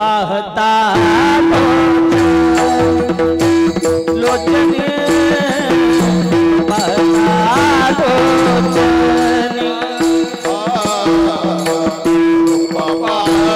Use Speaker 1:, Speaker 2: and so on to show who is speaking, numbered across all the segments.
Speaker 1: पाहता लोचने पाहता लोचने पाहता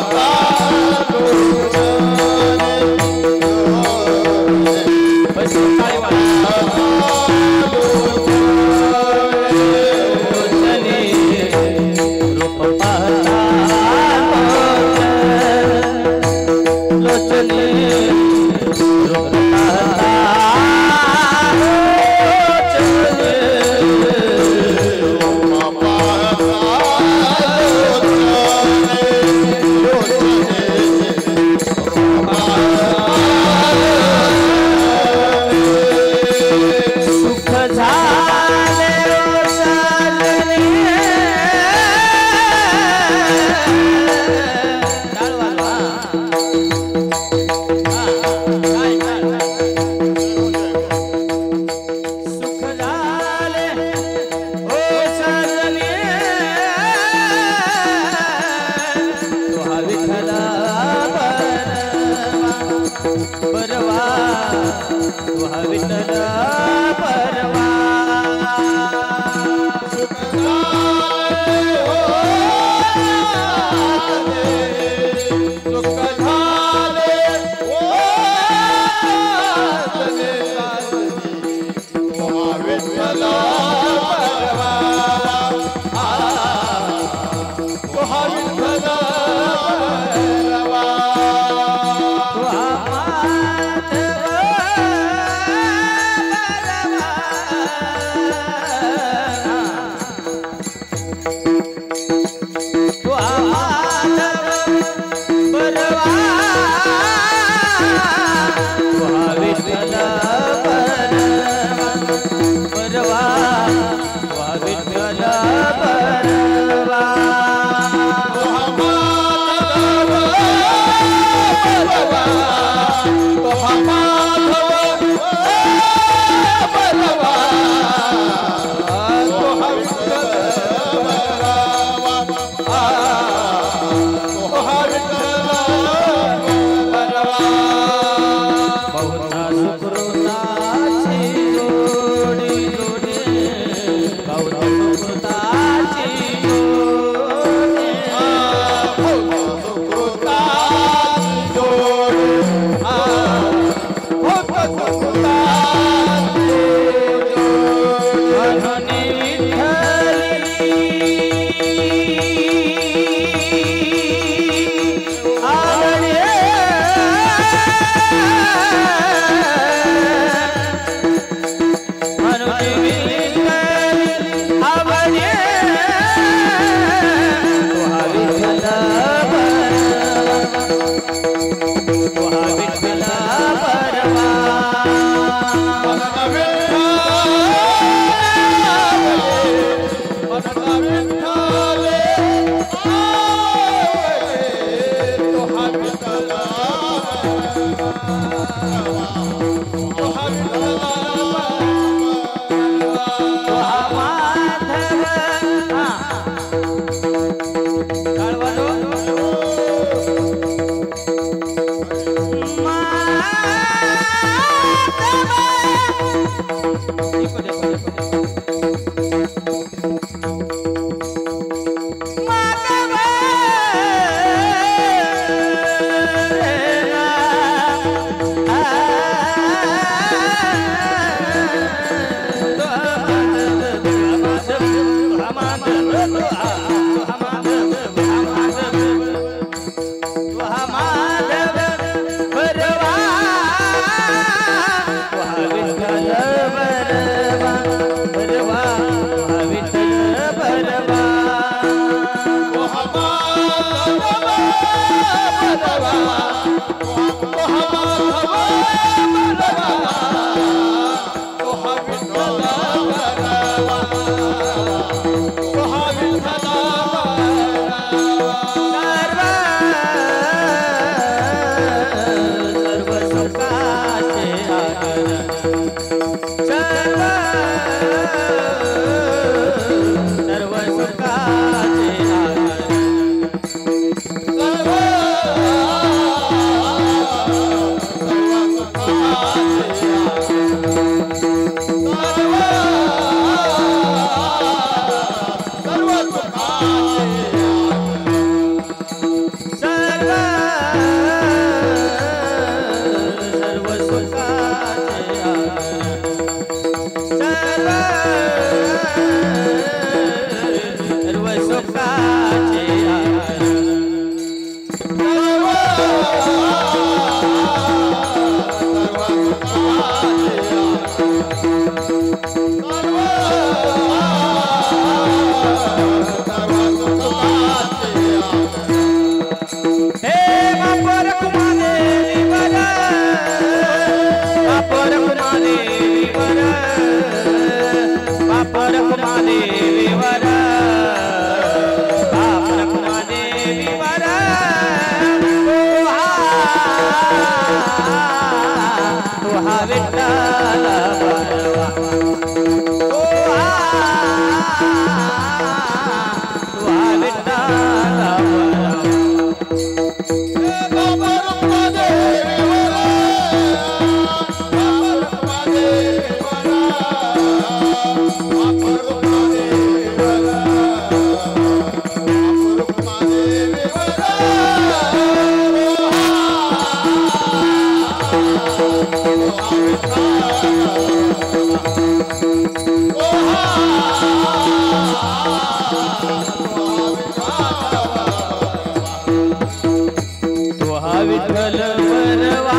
Speaker 1: विठ्ठल बरवा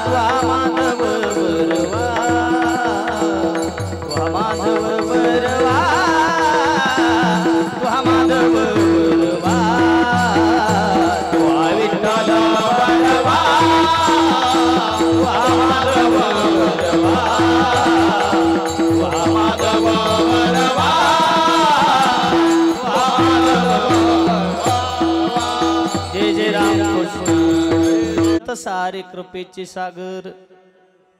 Speaker 1: त्वा माधव बरवा त्वा माधव बरवा त्वा माधव बरवा त्वा विठ्ठल बरवा त्वा माधव बरवा त्वा माधव बरवा सारे कृपेचे सागर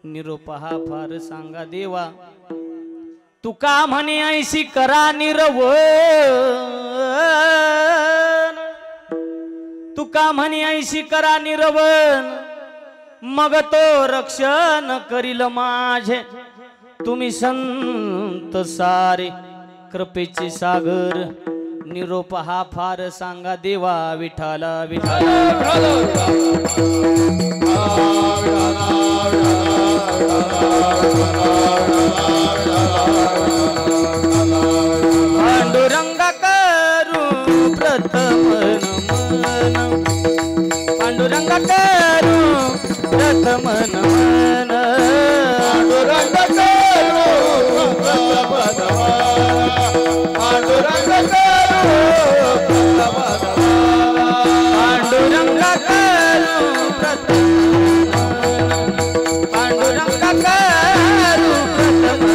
Speaker 1: निरोप हा फार सांगा देवा तुका म्हणे ऐशी करा निरवन तुका म्हणे ऐशी करा निरवन मग तो रक्षण करील माझे तुम्ही संत सारे कृपेचे सागर निरोप हा फार सांगा देवा विठाला विठाला पांडुरंग करू प्रथम नमन पांडुरंग करू प्रथम नमन पांडुरंग करू प्रथम नमन पांडुरंग पांडुरंग करू प्रथम पांडुरंग करू प्रथम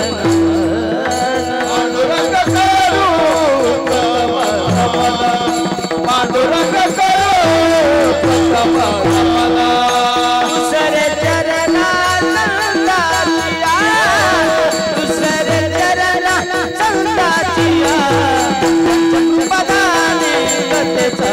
Speaker 1: पांडुरंग करू पांडुरंग करू प्रथम दुसरे चरणा संताचिया दुसरे चरणा संताचिया पदाने कथेचा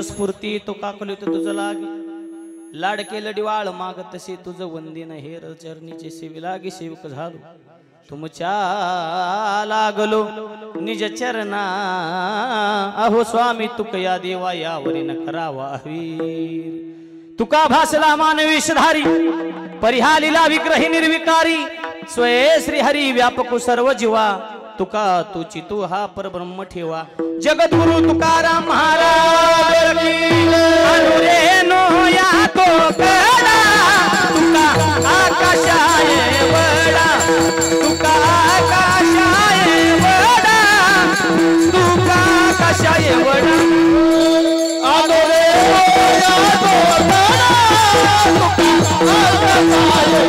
Speaker 1: स्फूर्ती तो काकली तो तुझं लागे लाडके लडिवाळ माग तसे तुझं वंदिन हेर चरणीचे सेवी लागे सेवक झालो तुमच्या लागलो निज चरणा अहो स्वामी तुक या देवा यावरी न करावा वीर तुका भासला मानवेशधारी परिहालीला विग्रही निर्विकारी स्वये श्री हरी व्यापक सर्व जीवा तुका तुची तू हा परब्रह्म ठेवा जगद्गुरु तुकाराम महाराज अनुरेनो या तो कळा तुका आकाशाये वडा तुका आकाशाये वडा तुका आकाशाये वडा अनुरेनो या तो कळा तुका आकाशाये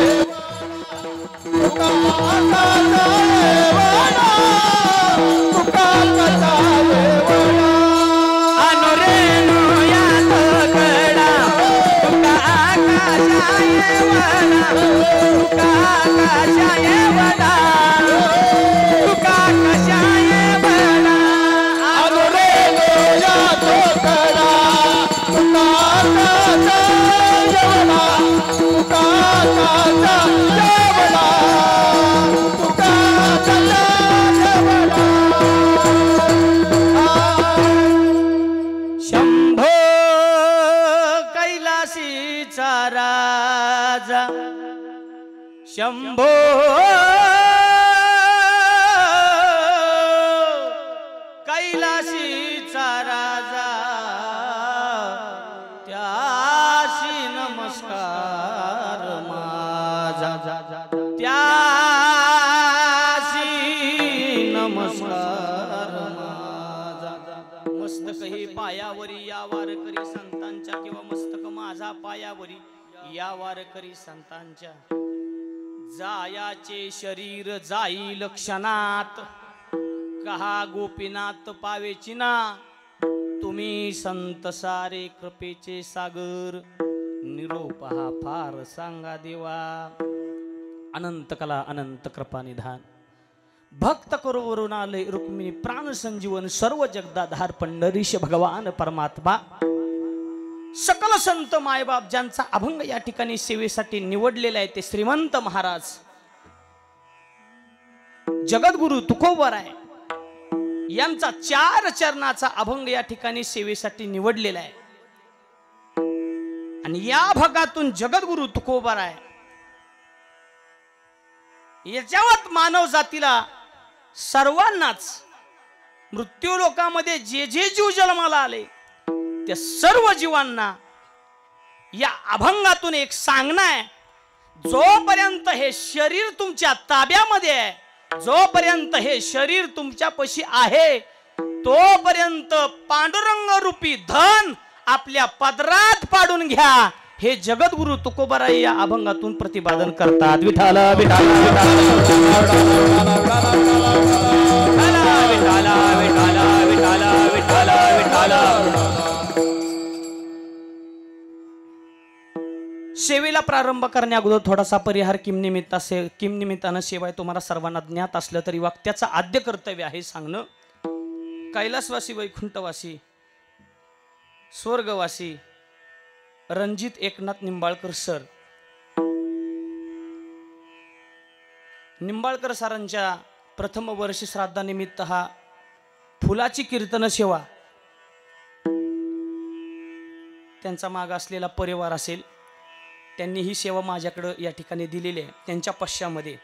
Speaker 1: तुका आकाशाये वडा तुका आकाशाये वडा अनुरेनो या तो कळा तुका आकाशाये वडा तुका आकाशाये वडा तुका आकाशाये वडा अनुरेनो या तो कळा तुका आकाशाये वडा तुका आकाशाये वडा तुका आकाशाये वडा शंभो कैलासीचा राजा शंभो कैलासीचा राजा त्याशी नमस्कार माझा त्याशी नमस्कार माझा मस्तक हे पायावरी या वारकरी संतांच्या किंवा मस्तक माझा पायावरी या वारकरी संतांच्या जायाचे शरीर जाईल क्षणात कहा गोपीनाथ पावेची ना तुम्ही संत सारे कृपेचे सागर, निरोप हा फार सांगा देवा. अनंत कला अनंत कृपा निधान, भक्त करोवरून आले रुक्मिणी प्राण संजीवन, सर्व जगदाधार पंढरीश भगवान परमात्मा. सकल संत मायबाप ज्यांचा अभंग या ठिकाणी सेवेसाठी निवडलेला आहे ते श्रीमंत महाराज जगद्गुरु तुकोबराय यांचा 4 चरणाचा अभंग या ठिकाणी सेवेसाठी निवडलेला आहे. आणि या भागातून जगद्गुरु तुकोबराय याच्यावर मानव जातीला सर्वांनाच मृत्यू लोकामध्ये जे जे जीव जन्माला आले त्या सर्व जीवांना या अभंगातून एक सांगणं आहे. जोपर्यंत हे शरीर तुमच्या ताब्यामध्ये आहे, जोपर्यंत हे शरीर तुमच्यापाशी आहे, तोपर्यंत पांडुरंग रूपी धन आपल्या पदरात पाडून घ्या, हे जगद्गुरु तुकोबराय या अभंगातून प्रतिपादन करतात. विठाल विठाल विठाल विठाल विठाल विठाल. सेवेला प्रारंभ करण्या अगोदर थोडासा परिहार किम निमित्तानं सेवा तुम्हाला सर्वांना ज्ञात असलं तरी वाक्याचं आद्य कर्तव्य आहे सांगणं. कैलासवासी, वैकुंठवासी, स्वर्गवासी रणजित एकनाथ निंबाळकर सर, निंबाळकर सरांच्या प्रथम वर्ष श्राद्धानिमित्त हा फुलाची कीर्तन सेवा, त्यांचा माग असलेला परिवार असेल, त्यांनी ही सेवा माझ्याकडे या ठिकाणी दिलेली आहे. त्यांच्या पश्चामध्ये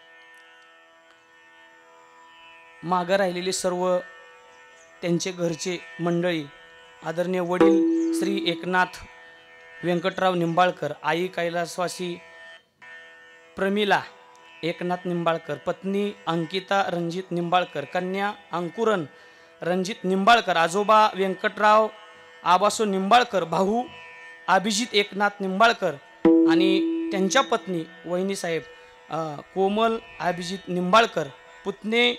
Speaker 1: मागे राहिलेले सर्व त्यांचे घरचे मंडळी, आदरणीय वडील श्री एकनाथ व्यंकटराव निंबाळकर, आई कैलासवासी प्रमिला एकनाथ निंबाळकर, पत्नी अंकिता रणजित निंबाळकर, कन्या अंकुरन रणजित निंबाळकर, आजोबा व्यंकटराव आबासो निंबाळकर, भाऊ अभिजित एकनाथ निंबाळकर आणि त्यांच्या पत्नी वहिनी साहेब कोमल अभिजित निंबाळकर, पुतणे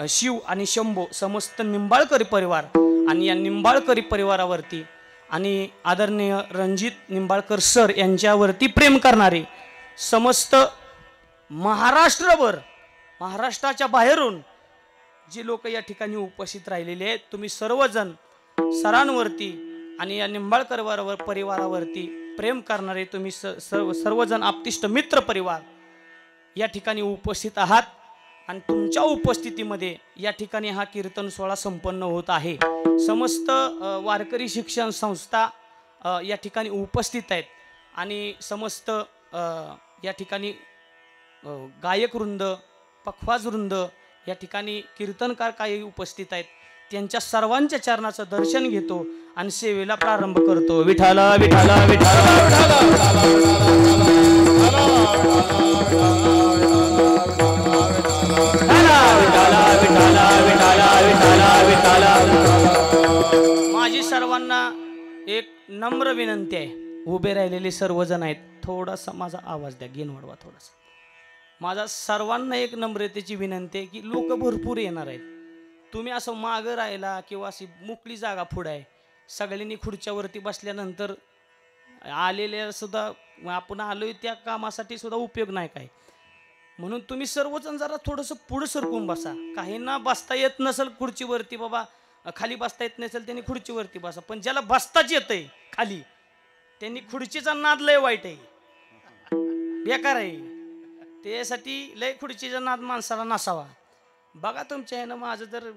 Speaker 1: शिव आणि शंभो, समस्त निंबाळकरी परिवार आणि या निंबाळकरी परिवारावरती आणि आदरणीय रणजित निंबाळकर सर यांच्यावरती प्रेम करणारे समस्त महाराष्ट्रभर, महाराष्ट्राच्या बाहेरून जे लोक या ठिकाणी उपस्थित राहिलेले आहेत, तुम्ही सर्वजण सरांवरती आणि या निंबाळकर परिवारावरती प्रेम करणारे तुम्ही सर्वजण आप्तिष्ट मित्र परिवार या ठिकाणी उपस्थित आहात. आणि तुमच्या उपस्थितीमध्ये या ठिकाणी हा कीर्तन सोहळा संपन्न होत आहे. समस्त वारकरी शिक्षण संस्था या ठिकाणी उपस्थित आहेत आणि समस्त या ठिकाणी गायक वृंद, पखवाज वृंद या ठिकाणी कीर्तनकार काही उपस्थित आहेत. त्यांच्या सर्वांच्या चरणाचं दर्शन घेतो आणि सेवेला प्रारंभ करतो. विठाल विठाल माझी सर्वांना एक नम्र विनंती आहे. उभे राहिलेले सर्वजण आहेत, थोडासा माझा आवाज द्या, गेन वाढवा थोडासा. माझा सर्वांना एक नम्रतेची विनंती आहे की लोक भरपूर येणार आहेत. तुम्ही असं मागं राहिला किंवा अशी मोकळी जागा पुढे आहे, सगळ्यांनी खुर्च्यावरती बसल्यानंतर आलेल्या सुद्धा आपण आलोय त्या कामासाठी सुद्धा उपयोग नाही काय. म्हणून तुम्ही सर्वजण जरा थोडंसं पुढं सरकून बसा. काहींना बसता येत नसेल खुर्चीवरती, बाबा खाली बसता येत नसेल त्यांनी खुर्चीवरती बसा, पण ज्याला बसताच येतंय खाली त्यांनी खुर्चीचा नाद लय वाईट आहे, बेकार आहे. त्यासाठी लय खुर्चीचा नाद माणसाला नसावा. बघा तुमच्या ह्यानं माझं तर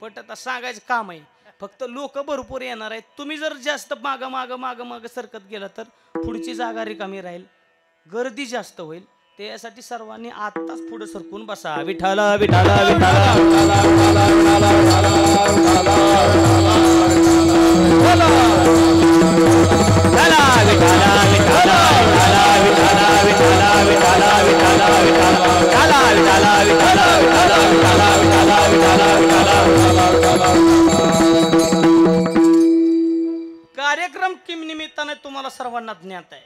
Speaker 1: पटत सांगायचं काम आहे. फक्त लोक भरपूर येणार आहेत. तुम्ही जर जास्त माग माग माग माग सरकत गेला तर पुढची जागा रिकामी राहील, गर्दी जास्त होईल. त्यासाठी सर्वांनी आत्ताच पुढे सरकून बसा. विठाल विठाल कार्यक्रम किम निमित्ताने तुम्हाला सर्वांना ज्ञात आहे.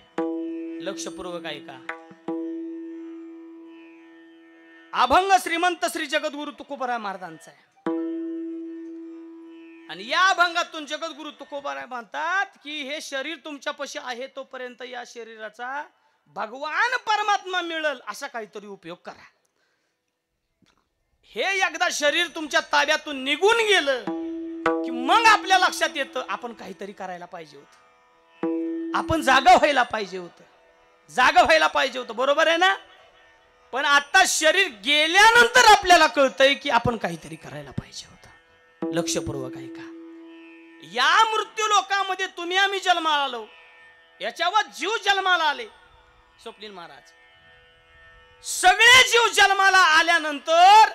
Speaker 1: लक्षपूर्वक ऐका. अभंग श्रीमंत श्री जगद्गुरु तुकोबराय महाराजांचा आहे. आणि या अभंगातून जगद्गुरु तुकोबाराय म्हणतात की हे शरीर तुमच्यापाशी आहे तोपर्यंत या शरीराचा भगवान परमात्मा मिळेल असा काहीतरी उपयोग करा. हे एकदा शरीर तुमच्या ताब्यातून निघून गेलं की मग आपल्या लक्षात येतं आपण काहीतरी करायला पाहिजे होतं, आपण जागा व्हायला पाहिजे होतं, जागा व्हायला पाहिजे होतं. बरोबर आहे ना? पण आता शरीर गेल्यानंतर आपल्याला कळतंय की आपण काहीतरी करायला पाहिजे होतं. लक्षपूर्वक ऐका. या मृत्यू लोकामध्ये तुम्ही आम्ही जन्माला आलो, याच्यावर जीव जन्माला आले. स्वप्नील महाराज, सगळे जीव जन्माला आल्यानंतर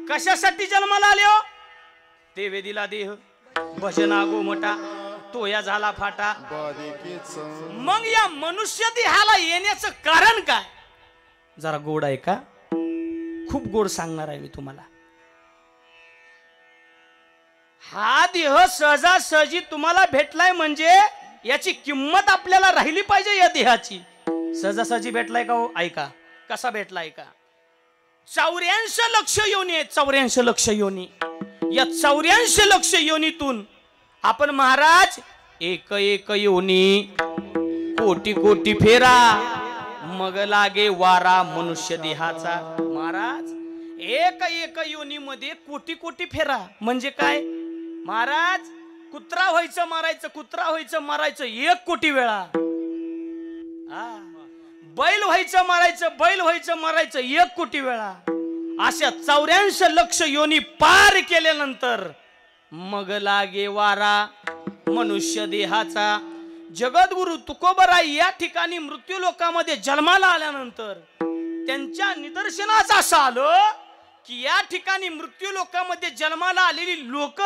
Speaker 1: कशासाठी जन्माला आले हो? देवे दिला देह, भजना गोमटा, तोया झाला फाटा. मग या मनुष्य देहाला येण्याचं कारण काय? जरा गोड आहे का? खूप गोड सांगणार आहे मी तुम्हाला. हा देह सहजासहजी तुम्हाला भेटलाय म्हणजे याची किंमत आपल्याला राहिली पाहिजे. या देहाची सहजासहजी भेटलाय का हो? ऐका कसा भेटलाय का. 84 लक्ष योनी आहेत, 84 लक्ष योनी. या 84 लक्ष योनीतून आपण महाराज एक एक योनी कोटी कोटी फेरा मग लागे वारा मनुष्य देहाचा. महाराज एक एक योनीमध्ये कोटी कोटी फेरा म्हणजे काय महाराज? कुत्रा व्हायचं मारायचं, कुत्रा व्हायचं मारायचं 1 कोटी वेळा. बैल व्हायचं मारायचं, बैल व्हायचं मारायचं 1 कोटी वेळा. अशा 84 लक्ष योनी पार केल्यानंतर मग लागे वारा मनुष्य देहाचा. जगद्गुरु तुकोबाराय या ठिकाणी मृत्यू लोकामध्ये जन्माला आल्यानंतर त्यांच्या निदर्शनास असं आलं की या ठिकाणी मृत्यू लोकामध्ये जन्माला आलेली लोक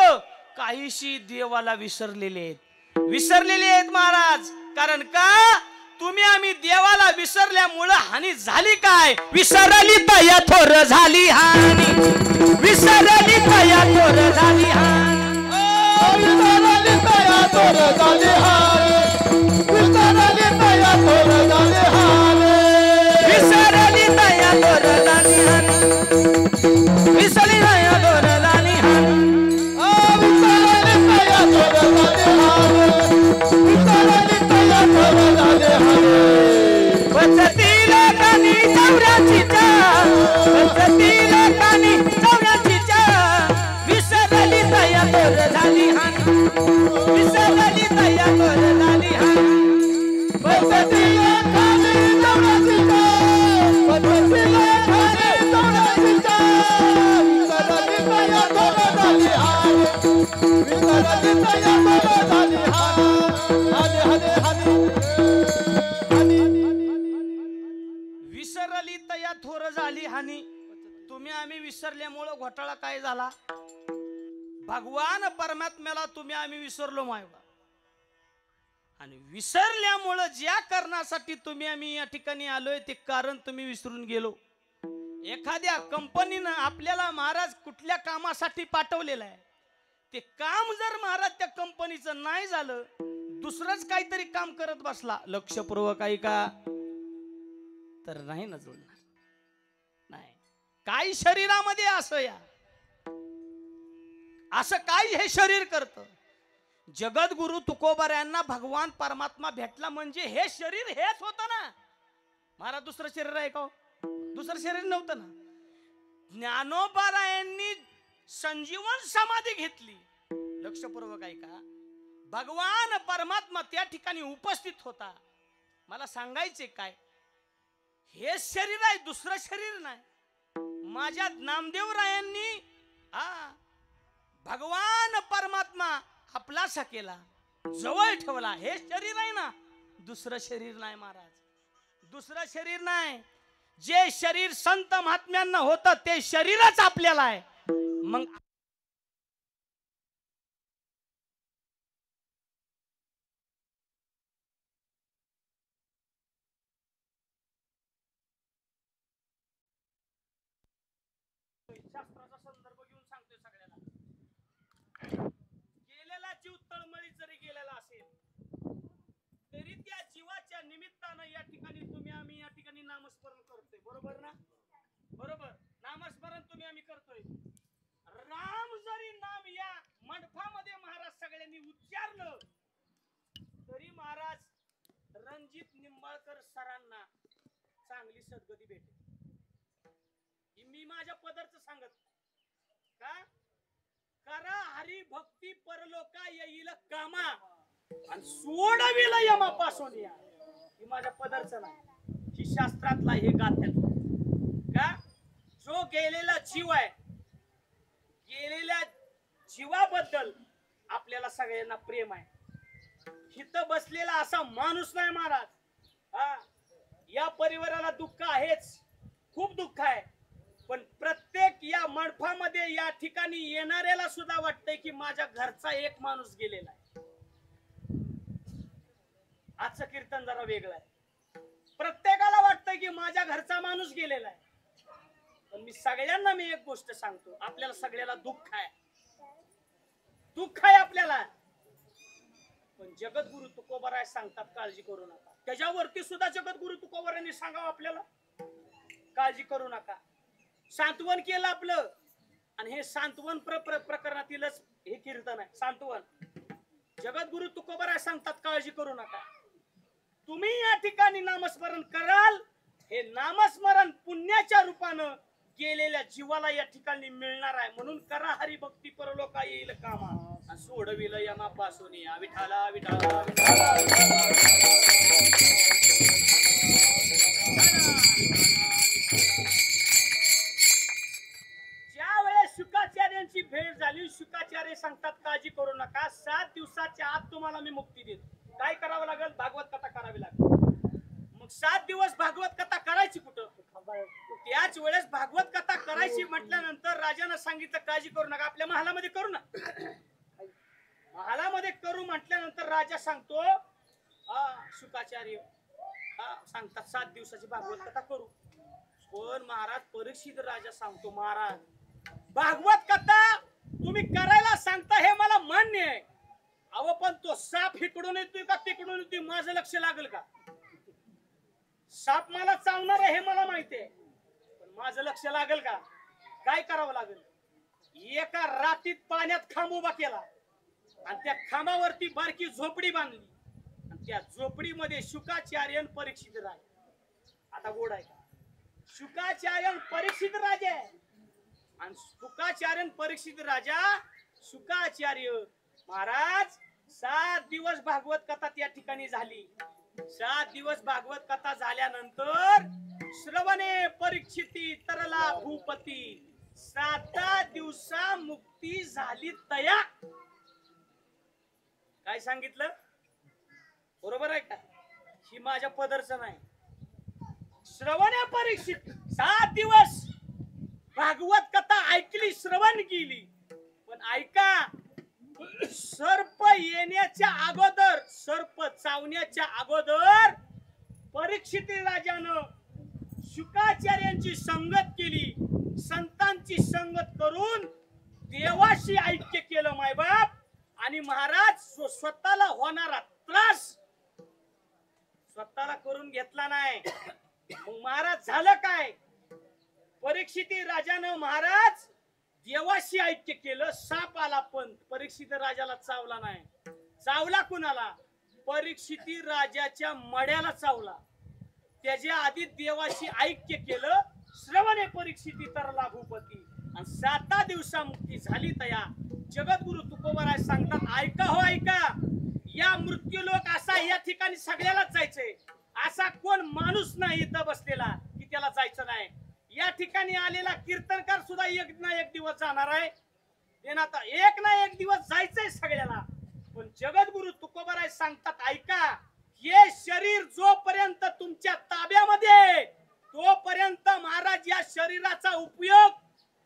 Speaker 1: काहीशी देवाला विसरलेले आहेत, विसरलेले आहेत महाराज. कारण का? तुम्ही आम्ही देवाला विसरल्यामुळे हानी झाली काय? विसरली तया थोर झाली हानी, विसरली तया थोर झाली हानी, विसरली तया थोर झाली हानी, विसरली तया थोर झाली हानी, विसरली तया थोर झाली हानी, विसरली तया थोर झाली हानी, विसरली तया थोर झाली हानी, विसरली तया थोर झाली हानी. बचतील कानी चौऱ्याचीच्या, बचतील कानी चौऱ्याचीच्या, विसरली तया थोर झाली हानी, विसरली तया थोर झाली हानी. बचतील कानी चौऱ्याचीच्या, बचतील कानी चौऱ्याचीच्या, विसरली तया थोर झाली हानी, विसरली तया थोर झाली हानी. हानी हानी हानी विसरली तया थोर झाली हानी. तुम्ही आम्ही विसरल्यामुळं घोटाळा काय झाला? भगवान परमात्म्याला तुम्ही आम्ही विसरलो मायबा. आणि विसरल्यामुळं ज्या कारणासाठी तुम्ही आम्ही या ठिकाणी आलोय ते कारण तुम्ही विसरून गेलो. एखाद्या कंपनीनं आपल्याला महाराज कुठल्या कामासाठी पाठवलेलं आहे, ते काम जर महाराज त्या कंपनीचं नाही झालं, दुसरंच काहीतरी काम करत बसला, लक्षपूर्वक ऐका, तर नाही ना जुळणार. नाही. काही शरीरामध्ये असं या असं काय हे शरीर करतं. जगद्गुरु तुकोबारायांना भगवान परमात्मा भेटला म्हणजे हे शरीर हेच होतं ना महाराज. दुसरं शरीर आहे का? दुसरं शरीर नव्हतं ना. ज्ञानोबारायांनी संजीवन समाधी घेतली. लक्षपूर्वक ऐका. भगवान परमात्मा त्या ठिकाणी उपस्थित होता. मला सांगायचे काय, हे शरीर आहे, दुसरं शरीर नाही. माझ्या नामदेवरायांनी भगवान परमात्मा आपलासा केला, जवळ ठेवला. हे शरीर आहे ना, दुसरं शरीर नाही महाराज, दुसरं शरीर नाही. जे शरीर संत महात्म्यांना होतं ते शरीरच आपल्याला आहे. मग शास्त्राचा संदर्भ घेऊन सांगतोय सगळ्याला. गेलेला जीव तळमळीत जरी गेलेला असेल तरी त्या जीवाच्या निमित्तानं या ठिकाणी तुम्ही आम्ही या ठिकाणी नामस्मरण करतोय. बरोबर ना? बरोबर. नामस्मरण तुम्ही आम्ही करतोय. राम जरी नाम या
Speaker 2: चांगली सद्गती भेटेल. मी माझ्या पदरच सांगत का करा हरी भक्ती परलोका येईल कामा आणि सोडविल यमापासून या. ही माझ्या पदरच नाही, ही शास्त्रातला हे गाथ्यात का जो गेलेला जीव आहे, गेलेल्या जीवाबद्दल आपल्याला सगळ्यांना प्रेम आहे. इथं बसलेला असा माणूस नाही महाराज. या परिवाराला दुःख आहेच, खूप दुःख आहे, पण प्रत्येक या मंडपामध्ये या ठिकाणी येणाऱ्याला सुद्धा वाटतंय की माझ्या घरचा एक माणूस गेलेला आहे. आजचं कीर्तन जरा वेगळं आहे. प्रत्येकाला वाटतंय की माझ्या घरचा माणूस गेलेला आहे. पण मी एक गोष्ट सांगतो, आपल्याला सगळ्याला दुःख आहे, दुःख आहे आपल्याला. पण जगद्गुरु तुकोबाराय सांगतात काळजी करू नका. त्याच्यावरती सुद्धा जगद्गुरु तुकोबारायांनी सांगावं आपल्याला काळजी करू नका. सांत्वन केलं आपलं, आणि हे सांत्वन प्रकरणातीलच हे कीर्तन आहे. सांत्वन जगद्गुरु तुकोबाराय सांगतात काळजी करू नका. तुम्ही या ठिकाणी नामस्मरण कराल, हे नामस्मरण पुण्याच्या रूपानं गेलेल्या जीवाला या ठिकाणी मिळणार आहे. म्हणून करा हरिभक्ती परलोका येईल कामा सोडविल यमापासून या. विठाला विठाला ज्या वेळेस शुकाचार्यांची भेट झाली, शुकाचार्य सांगतात काळजी करू नका, 7 दिवसाच्या आत तुम्हाला मी मुक्ती देतो. काय करावं लागेल? भागवत कथा करावी लागेल. मग 7 दिवस भागवत कथा करायची कुठं? त्याच वेळेस भागवत कथा करायची म्हटल्यानंतर राजानं सांगितलं काळजी करू नका, आपल्या महालामध्ये करू ना. महालामध्ये करू म्हटल्यानंतर राजा सांगतो शुकाचार्य सांगतात 7 दिवसाची भागवत कथा करू. पण महाराज परीक्षित राजा सांगतो, महाराज भागवत कथा तुम्ही करायला सांगता हे मला मान्य आहे, अहो पण तो साप इकडून येतोय का तिकडून येतोय माझं लक्ष लागेल का? साप मला चावणार आहे हे मला माहिती आहे, पण माझं लक्ष लागेल का? काय करावं लागेल? एका रातीत पाण्यात खांब उभा केला आणि त्या खांबावरती बारकी झोपडी बांधली आणि त्या झोपडीमध्ये शुकाचार्य परीक्षित राजा. आता गोड आहे का? शुकाचार्य परीक्षित राजा आणि शुकाचार्य परीक्षित राजा शुकाचार्य महाराज 7 दिवस भागवत कथा त्या ठिकाणी झाली. 7 दिवस भागवत कथा झाल्यानंतर श्रवणे परीक्षिती तरला भूपती 7 दिवसा मुक्ती झाली तया. काय सांगितलं? बरोबर आहे का? ही माझ्या पदरचं नाही. श्रवणे परीक्षित 7 दिवस भागवत कथा ऐकली, श्रवण केली, पण ऐका सर्प येण्याच्या अगोदर, सर्प चावण्याच्या अगोदर परीक्षित राजानं शुकाचार्यांची संगत केली, संतांची संगत करून देवाशी ऐक्य केलं मायबाप. आणि महाराज स्वतःला होणारा त्रास स्वतःला करून घेतला नाही. मग महाराज झालं काय? परीक्षित राजानं महाराज देवाशी ऐक्य केलं. साप आला पण परीक्षित राजाला चावला नाही. चावला कुणाला? परीक्षित राजाच्या मड्याला चावला. त्याच्या आधी देवाशी ऐक्य केलं. श्रवणे परीक्षिती तरला भूपती आणि 7 दिवसा मुक्ती झाली तया. जगद्गुरु तुकोबाराय सांगतात ऐका हो ऐका, या मृत्यूलोक असा या ठिकाणी सगळ्यालाच जायचंय. असा कोण माणूस नाही इथं बसलेला की त्याला जायचं नाही. या ठिकाणी आलेला कीर्तनकार सुद्धा एक ना एक दिवस जाणार आहे. आता एक ना एक दिवस जायचंय सगळ्याला. पण जगद्गुरु तुकोबाराय सांगतात ऐका, हे शरीर जोपर्यंत तुमच्या ताब्यामध्ये तोपर्यंत महाराज या शरीराचा उपयोग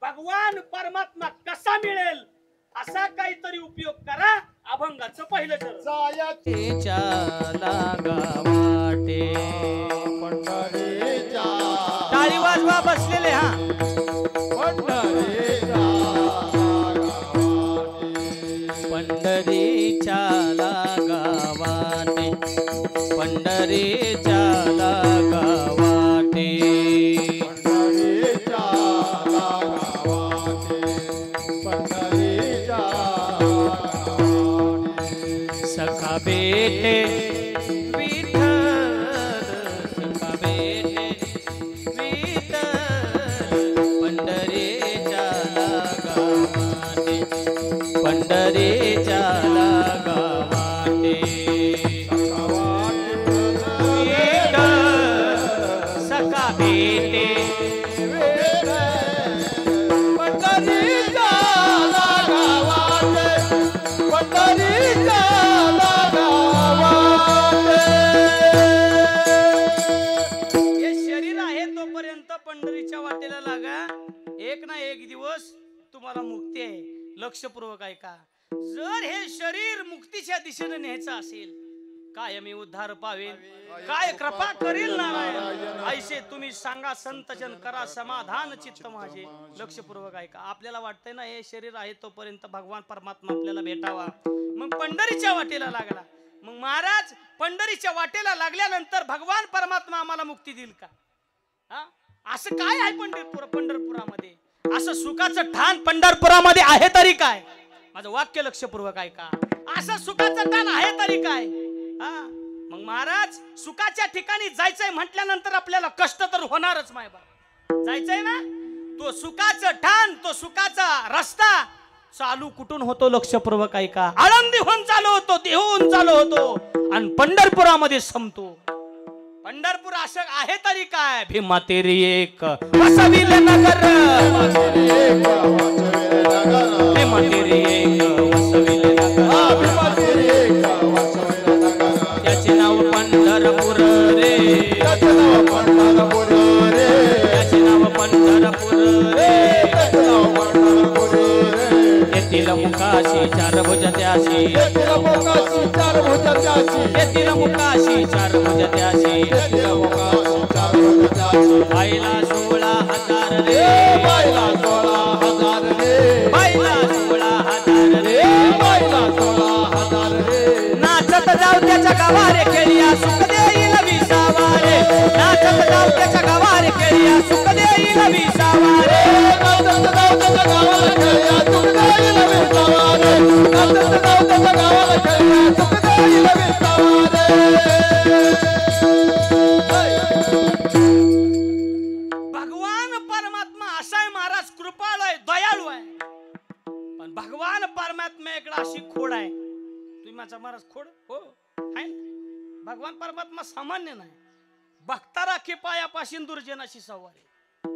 Speaker 2: भगवान परमात्मा कसा मिळेल असा काहीतरी उपयोग करा. अभंगाचं पहिलं
Speaker 1: जायच्या लागावाटे
Speaker 3: पंढरीच्या
Speaker 1: टाळी वाजवा बसलेले हा पंढरीच्या लागावाटे पंढरीच्या लागावाटे सखा बेटे विठ्ठल सखा बेटे सखा भेटे हे शरीर आहे तोपर्यंत पंढरीच्या वाटेला लागा. एक ना एक दिवस तुम्हाला मुक्ती आहे. लक्षपूर्वक ऐका. जर हे शरीर मुक्तीच्या दिशेने न्यायचं असेल, कायमी उद्धार पावेल, काय कृपा करील नारायण. ऐसे तुम्ही सांगा संतजन, करा समाधान चित्त माझे. लक्षपूर्वक ऐका. आपल्याला वाटतंय ना हे शरीर आहे तोपर्यंत भगवान परमात्मा आपल्याला भेटावा. मग पंढरीच्या वाटेला लागला. मग महाराज पंढरीच्या वाटेला लागल्यानंतर भगवान परमात्मा आम्हाला मुक्ती देईल का? असं काय आहे पंढरपुरामध्ये? असं सुखाचं ठाण पंढरपुरामध्ये आहे तरी काय? माझं वाक्य लक्षपूर्वक ऐका. असं सुखाचं ठाण आहे तरी काय? मग महाराज सुखाच्या ठिकाणी जायचंय म्हटल्यानंतर आपल्याला कष्ट तर होणारच. माय बाप जायचंय ना, तो सुखाचं ठाण, तो सुखाचा रस्ता चालू कुठून होतो? लक्षपूर्वक ऐका. आळंदीहून चालू होतो, देहून चालू होतो आणि पंढरपुरामध्ये संपतो. पंढरपूर असं आहे तरी काय? भीमा तेरी एक वसविले नगर, भीमा तेरी एक वसविले नगर, त्याचे नाव पंढरपूर रे, त्याचे नाव पंढरपूर रे, त्याचे नाव पंढरपूर रे. येथील मुखाशी चार भुज त्याशी, येथील मुखाशी चार भुज त्याशी, येथील मुखाशी चार भुज त्याशी, येथील मुखाशी चार भुज त्याशी. बायला 16,000 रे, बायला 16,000 रे, बायला 16,000 रे, बायला 16,000 रे. नाचत जाऊ त्याच्या गावारे खेळिया सुख देईल विसावारे, नाचत जाऊ त्याच्या गावारे खेळिया सुख देईल विसावारे, नाचत जाऊ त्याच्या गावाला खेळिया सुख देईल विसावारे, नाचत जाऊ त्याच्या गावाला खेळिया सुख देईल विसावारे. भगवान परमात्मा असा आहे महाराज, कृपाळू आहे, दयाळू आहे. पण भगवान परमात्म्याकडे अशी खोड आहे. तुम्ही माझा महाराज खोड हो आहे ना. भगवान परमात्मा सामान्य नाही. भक्ता राखी पायापासून दुर्जनाशी सवारी.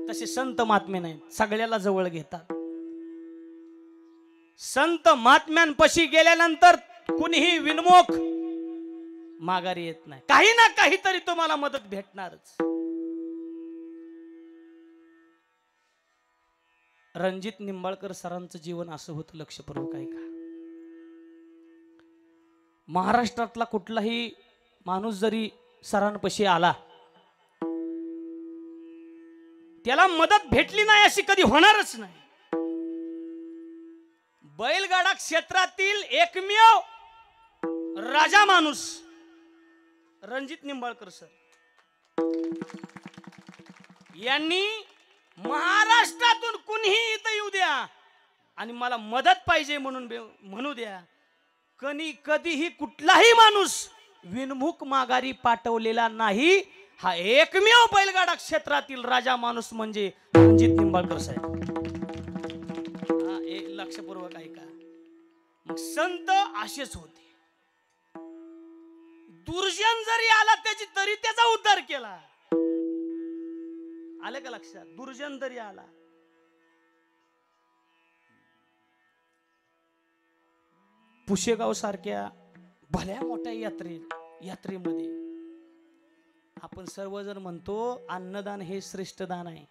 Speaker 1: तसे संत महात्मे नाही, सगळ्याला जवळ घेतात. संत महात्म्यांपाशी गेल्यानंतर कुणीही विनमुख माघारी येत नाही. काही ना काहीतरी तुम्हाला मदत भेटणारच. रणजित निंबाळकर सरांचं जीवन असं होतं. लक्षपूर्वक ऐका. महाराष्ट्रातला कुठलाही माणूस जरी सरांपाशी आला, त्याला मदत भेटली नाही अशी कधी होणारच नाही. बैलगाडा क्षेत्रातील एकमेव राजा माणूस रणजित निंबाळकर सर यांनी महाराष्ट्रातून कुणीही इथं येऊ द्या आणि मला मदत पाहिजे म्हणून म्हणू द्या, कधीही कुठलाही माणूस विनमुख माघारी पाठवलेला नाही. हा एकमेव बैलगाडा क्षेत्रातील राजा माणूस म्हणजे रणजित निंबाळकर साहेब. लक्षपूर्वक ऐका. मग संत असेच होते. दुर्जन जरी आला त्याची तरी त्याचा उद्धार केला. आले का लक्षात? दुर्जन जरी आला. पुशेगाव सारख्या भल्या मोठ्या यात्रेमध्ये आपण सर्वजण म्हणतो अन्नदान हे श्रेष्ठ दान आहे.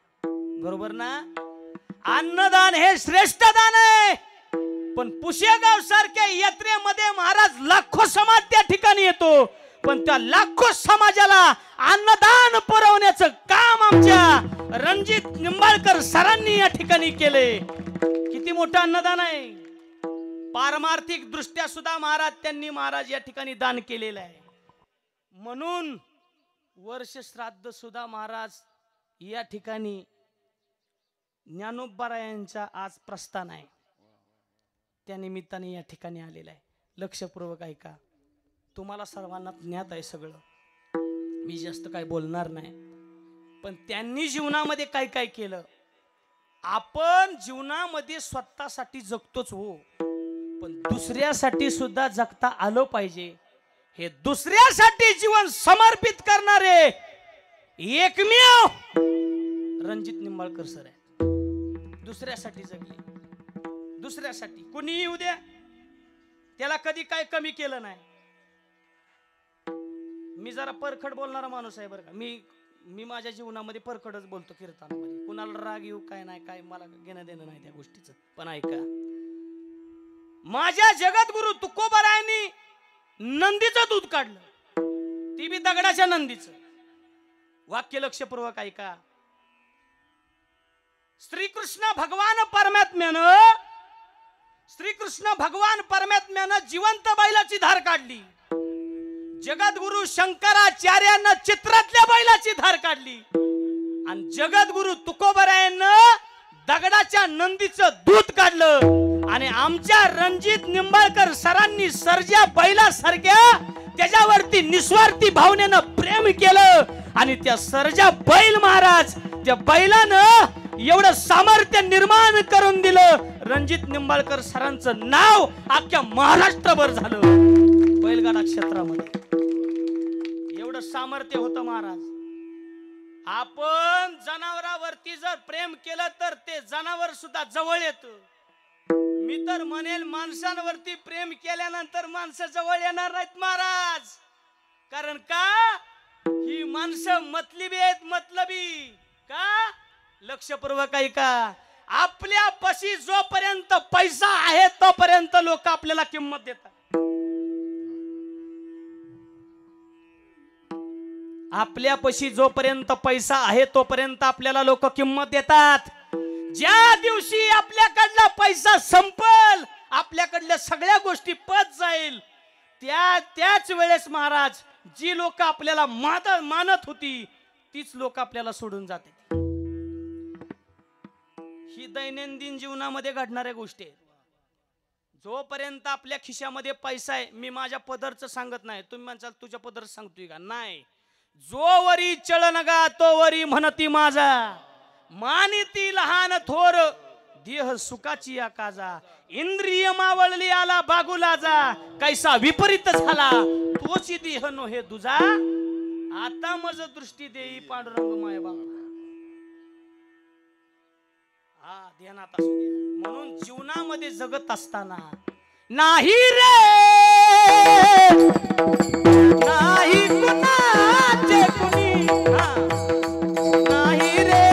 Speaker 1: बरोबर ना? अन्नदान हे श्रेष्ठ दान आहे. पण पुशेगाव सारख्या यात्रेमध्ये महाराज लाखो समाज त्या ठिकाणी येतो. पण त्या लाखो समाजाला अन्नदान पुरवण्याचं काम आमच्या रणजित निंबाळकर सरांनी या ठिकाणी केले. किती मोठं अन्नदान आहे. पारमार्थिक दृष्ट्या सुद्धा महाराज या ठिकाणी दान केलेलं आहे. म्हणून वर्ष श्राद्ध सुद्धा महाराज या ठिकाणी ज्ञानोबारायांचा आज प्रस्थान आहे, त्या निमित्ताने या ठिकाणी आलेला आहे. लक्षपूर्वक ऐका. तुम्हाला सर्वांना ज्ञात आहे सगळं, मी जास्त काय बोलणार नाही. पण त्यांनी जीवनामध्ये काय काय केलं. आपण जीवनामध्ये स्वतःसाठी जगतोच हो, पण दुसऱ्यासाठी सुद्धा जगता आलं पाहिजे हे दुसऱ्यासाठी जीवन समर्पित करणारे एकमेव रणजित निंबाळकर सर आहेत. दुसऱ्यासाठी जगले, दुसऱ्यासाठी. कुणी येऊ द्या, त्याला कधी काय कमी केलं नाही. मी जरा परखड बोलणारा माणूस आहे बरं का. मी माझ्या जीवनामध्ये परखडच बोलतो कीर्तनामध्ये. कुणाला राग येऊ काय नाही, काय मला घेणं देणं नाही त्या गोष्टीचं. पण ऐका, माझ्या जगद्गुरु तुकोबारायांनी नंदीचं दूध काढलं, ती बी दगडाच्या नंदीचं. वाक्य लक्षपूर्वक ऐका. श्रीकृष्ण भगवान परमात्म्यानं जिवंत बैलाची धार काढली. जगद्गुरु शंकराचार्यानं चित्रातल्या बैलाची धार काढली. आणि जगद्गुरु तुकोबरायांनं दगडाच्या नंदीचं दूध काढलं. आणि आमच्या रणजित निंबाळकर सरांनी सर्जा बैलासारख्या त्याच्यावरती निस्वार्थी भावनेनं प्रेम केलं. आणि त्या सर्जा बैल महाराज, त्या बैलानं एवढं सामर्थ्य निर्माण करून दिलं. रणजित निंबाळकर सरांचं नाव अख्ख्या महाराष्ट्रभर झालं बैलगाडा क्षेत्रामध्ये. एवढं सामर्थ्य होतं महाराज. आपण जनावरावरती जर प्रेम केलं तर ते जनावर सुद्धा जवळ येतं. मी तर म्हणेल माणसांवरती प्रेम केल्यानंतर माणसं जवळ येणार नाहीत महाराज. कारण का, ही माणसं मतलबी आहेत, मतलबी. का? लक्षपूर्वक ऐका. आपल्या पशी जोपर्यंत पैसा आहे तोपर्यंत लोक आपल्याला किंमत देतात. आपल्या पशी जोपर्यंत पैसा आहे तोपर्यंत आपल्याला लोक किंमत देतात. ज्या दिवशी आपल्याकडला पैसा संपल, आपल्याकडल्या सगळ्या गोष्टी पच जाईल, त्याच वेळेस महाराज जी लोक आपल्याला मानत होती तीच लोक आपल्याला सोडून जाते. ही दैनंदिन जीवनामध्ये घडणाऱ्या गोष्टी आहेत. जोपर्यंत आपल्या खिशामध्ये पैसा आहे, मी माझ्या पदरचं सांगत नाही, तुम्ही म्हणसाल तुझ्या पदर सांगतोय का, नाही. जोवरी चळनगा तोवरी म्हणती माझा, मानिती लहान थोर देह सुखाची आकाजा, इंद्रिय मावळली आला बागुला जा, कैसा विपरीत झाला तोची देह नो हे दुजा, आता मज दृष्टी देई पांडुरंग माय बाबा. हा ध्यानात असू दे. म्हणून जीवनामध्ये जगत असताना नाही रे नाही कुणाचे कुणी, नाही रे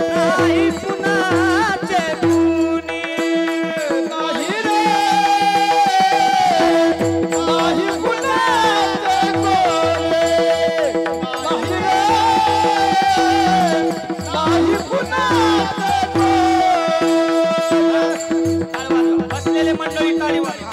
Speaker 1: नाही कुणाचे कुणी, नाही रे नाही कुणाचे कोणी, नाही रे नाही कुणाचे कोणी. बसलेले मंडळी टाळी वाजवा.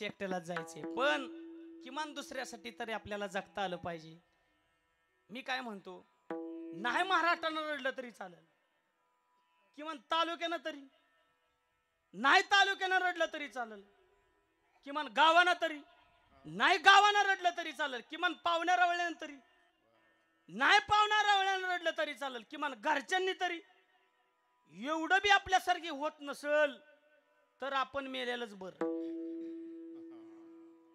Speaker 1: एकट्याला जायचे, पण किमान दुसऱ्यासाठी तरी आपल्याला जगता आलं पाहिजे. मी काय म्हणतो, नाही महाराष्ट्रानं रडलं तरी चालेल, किमान तालुक्यानं तरी, नाही तालुक्यानं रडलं तरी चालेल, किमान गावानं तरी, नाही गावानं रडलं तरी चालेल, किमान पाहुण्या रवळ्यानं तरी. नाही पाहुणा रावळ्यानं रडलं तरी चालेल, किमान घरच्यांनी तरी. एवढं बी आपल्यासारखी होत नसल तर आपण मेलेलंच बरं.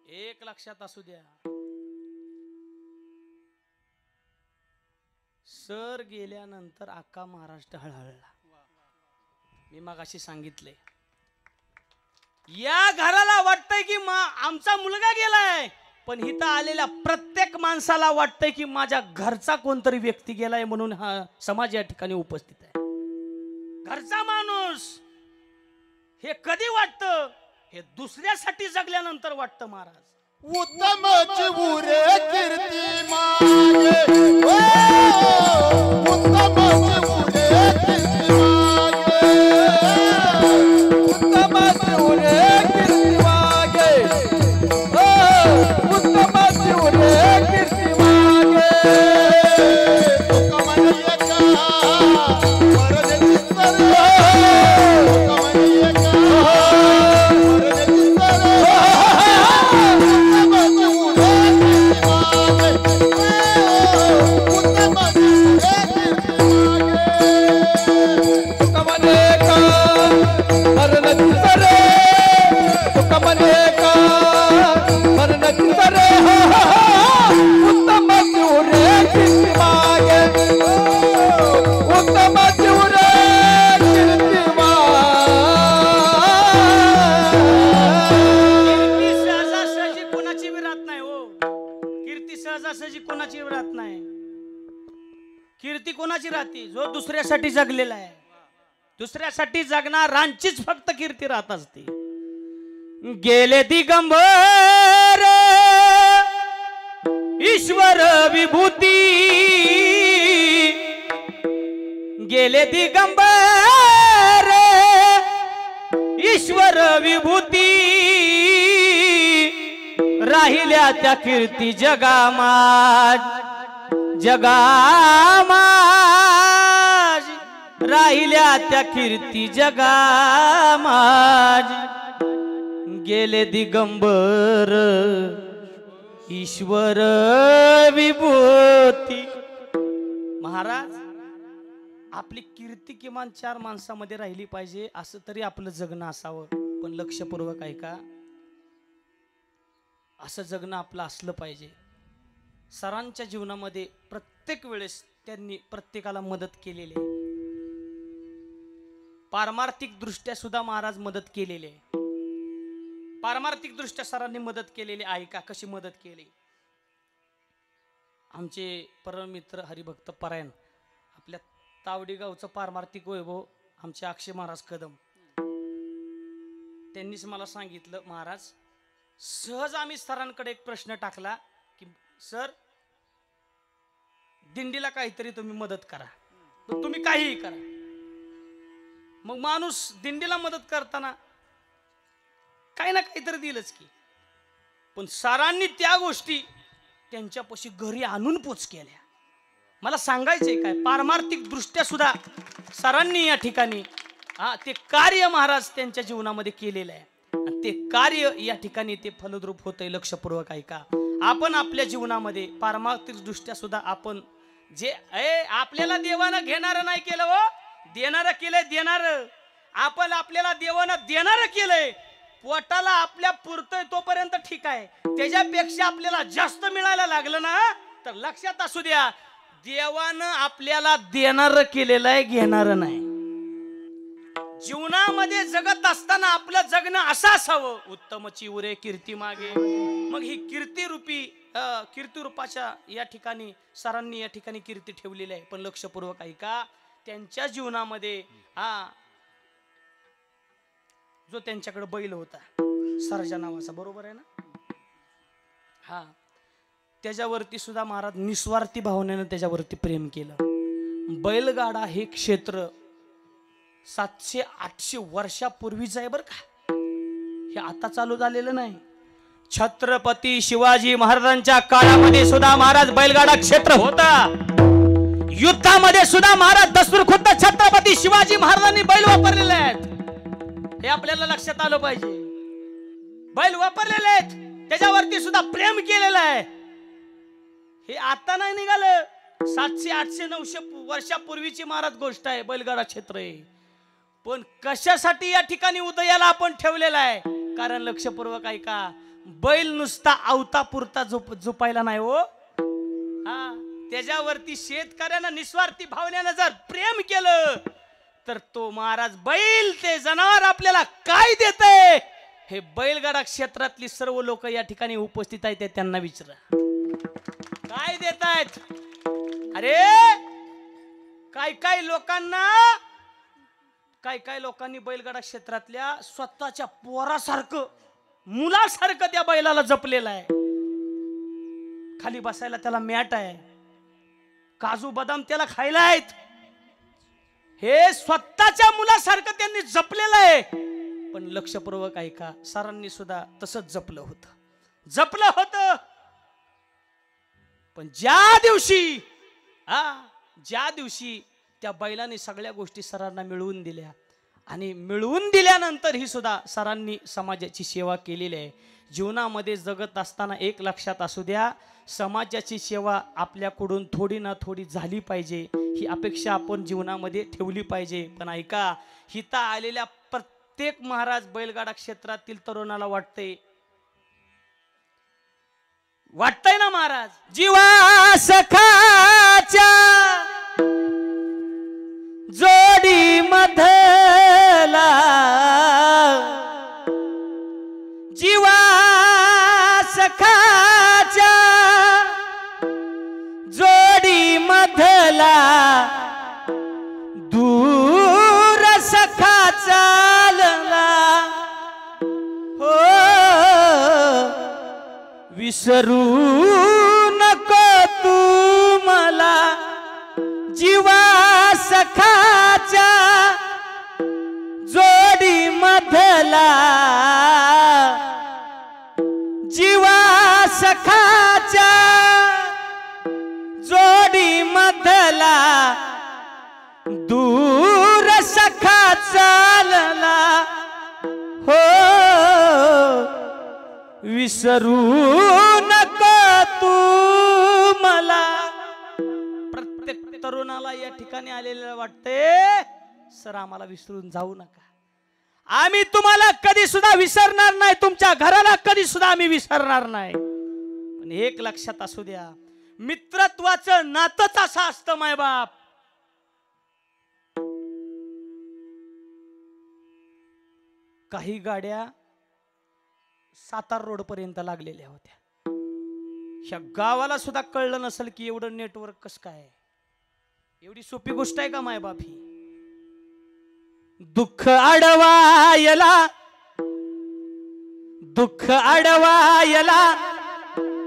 Speaker 1: एक लक्षात असू द्या. सर गेल्यानंतर अख्खा महाराष्ट्र हळहळला. मी मगाशी सांगितले, या घराला वाटतंय की आमचा मुलगा गेलाय, पण इथं आलेल्या प्रत्येक माणसाला वाटतंय की माझ्या घरचा कोणतरी व्यक्ती गेलाय, म्हणून हा समाज या ठिकाणी उपस्थित आहे. घरचा माणूस हे कधी वाटतं? हे दुसऱ्यासाठी जगल्यानंतर वाटतं महाराज.
Speaker 3: उत्तम चिवरे कीर्ती मागे, उत्तम चिवरे कीर्ती मागे, उत्तम चिवरे कीर्ती मागे,
Speaker 1: कीर्ती कोणाची राहते? जो दुसऱ्यासाठी जगलेला आहे. दुसऱ्यासाठी जगणारांचीच फक्त कीर्ती राहत असते. गेले दिगंबर ईश्वर विभूती, गेले दिगंबर ईश्वर विभूती, राहिल्या त्या कीर्ती जगामाज, जगामाज राहिल्या त्या कीर्ती जगामाज. गेले दिगंबर ईश्वर विभूती. महाराज, आपली कीर्ती किमान 4 माणसामध्ये राहिली पाहिजे, असं तरी आपलं जगणं असावं. पण लक्षपूर्वक ऐका, असं जगणं आपलं असलं पाहिजे. सरांच्या जीवनामध्ये प्रत्येक वेळेस त्यांनी प्रत्येकाला मदत केलेली आहे. पारमार्थिक दृष्ट्या सुद्धा महाराज मदत केलेली आहे. पारमार्थिक दृष्ट्या सरांनी मदत केलेली. ऐका कशी मदत केली. आमचे परममित्र हरिभक्त परायण, आपल्या तावडी गावचं पारमार्थिक वैभव आमचे अक्षय महाराज कदम, त्यांनीच मला सांगितलं, महाराज सहज आम्ही सरांकडे एक प्रश्न टाकला की सर, दिंडीला काहीतरी तुम्ही मदत करा, तुम्ही काहीही करा. मग माणूस दिंडीला मदत करताना काही ना काहीतरी दिलंच की. पण सरांनी त्या गोष्टी त्यांच्यापाशी घरी आणून पोच केल्या. मला सांगायचंय काय, पारमार्थिक दृष्ट्या सुद्धा सरांनी या ठिकाणी ते कार्य महाराज त्यांच्या जीवनामध्ये केलेलं आहे. आणि ते कार्य या ठिकाणी ते फलद्रूप होतंय. लक्षपूर्वक ऐका. आपण आपल्या जीवनामध्ये पारमार्थिक दृष्ट्या सुद्धा आपण जे आपल्याला देवानं घेणारं नाही केलं, हो देणारं केलंय. देणारं आपण आपल्याला देवानं देणारं केलंय. पोटाला आपल्या पुरतोय तोपर्यंत ठीक आहे. त्याच्यापेक्षा आपल्याला जास्त मिळायला लागलं ना, तर लक्षात असू द्या, देवानं आपल्याला देणारं केलेलं आहे, घेणारं नाही. जीवनामध्ये जगत असताना आपलं जगणं असं असावं, उत्तम चिवरे कीर्ती मागे. मग ही कीर्ती रूपी कीर्ती रूपाच्या या ठिकाणी सरांनी या ठिकाणी कीर्ती ठेवलेली आहे. पण लक्षपूर्वक ऐका, त्यांच्या जीवनामध्ये जो त्यांच्याकडे बैल होता सरजा नावाचा, बरोबर आहे ना, त्याच्यावरती सुद्धा महाराज निस्वार्थी भावनेनं त्याच्यावरती प्रेम केलं. बैलगाडा हे क्षेत्र 700-800 वर्षापूर्वीच आहे बरं का. हे आता चालू झालेलं नाही. छत्रपती शिवाजी महाराजांच्या काळामध्ये सुद्धा महाराज बैलगाडा क्षेत्र होता. युद्धामध्ये सुद्धा महाराज दस्तूर खुद्द छत्रपती शिवाजी महाराजांनी बैल वापरलेले आहेत. हे आपल्याला लक्षात आलं पाहिजे. बैल वापरलेले आहेत, त्याच्यावरती सुद्धा प्रेम केलेलं आहे. हे आता नाही निघालं. 700 800 900 वर्षापूर्वीची महाराज गोष्ट आहे, बैलगाडा क्षेत्र आहे. पण कशासाठी या ठिकाणी उदयाला आपण ठेवलेला आहे? कारण लक्षपूर्वक ऐका, बैल नुसता आवता पुरता झोपायला नाही हो. हा, त्याच्यावरती शेतकऱ्यानं निस्वार्थी भावनेनं जर प्रेम केलं तर तो महाराज बैल ते जनावर आपल्याला काय देतंय हे बैलगाडा क्षेत्रातली सर्व लोक या ठिकाणी उपस्थित आहेत त्यांना विचारा, काय देत आहेत? अरे काय लोकांनी बैलगाडा क्षेत्रातल्या स्वतःच्या पोरासारखं मुलासारखं त्या बैलाला जपलेलं आहे. खाली बसायला त्याला मॅट आहे, काजू बदाम त्याला खायला आहेत. हे स्वतःच्या मुलासारखं त्यांनी जपलेलं आहे. पण लक्षपूर्वक ऐका, सरांनी सुद्धा तसंच जपलं होतं. पण ज्या दिवशी त्या बैलाने सगळ्या गोष्टी सरांना मिळवून दिल्या आणि मिळवून दिल्यानंतर ही सुद्धा सरांनी समाजाची सेवा केलेली आहे. जीवनामध्ये जगत असताना एक लक्षात असू द्या, समाजाची सेवा आपल्याकडून थोडी ना थोडी झाली पाहिजे, ही अपेक्षा आपण जीवनामध्ये ठेवली पाहिजे. पण ऐका, हिता आलेल्या प्रत्येक महाराज बैलगाडा क्षेत्रातील तरुणाला वाटतंय ना महाराज, जीवा सखाच्या जोडी मधला, जीवा सखाच्या जोडी मधला, दूर सखा चालला हो, विसरू नको तू मला, जीवा सखाच्या जोडी मधला, जीवा सखाच्या जोडी मधला, दूर सखा चालला हो, विसरू नको तू मला. प्रत्येक तरुणाला या ठिकाणी आलेलं वाटते, सर आम्हाला विसरून जाऊ नका, आम्ही तुम्हाला कधी सुद्धा विसरणार नाही, तुमच्या घराला कधी सुद्धा आम्ही विसरणार नाही. पण एक लक्षात असू द्या, मित्रत्वाचं नातंच असं असतं मायबाप. काही गाड्या सातारा रोड पर्यंत लागलेल्या होत्या. ह्या गावाला सुद्धा कळलं नसेल की एवढं नेटवर्क कसं काय. एवढी सोपी गोष्ट आहे का मायबाप ही? दुःख अडवायला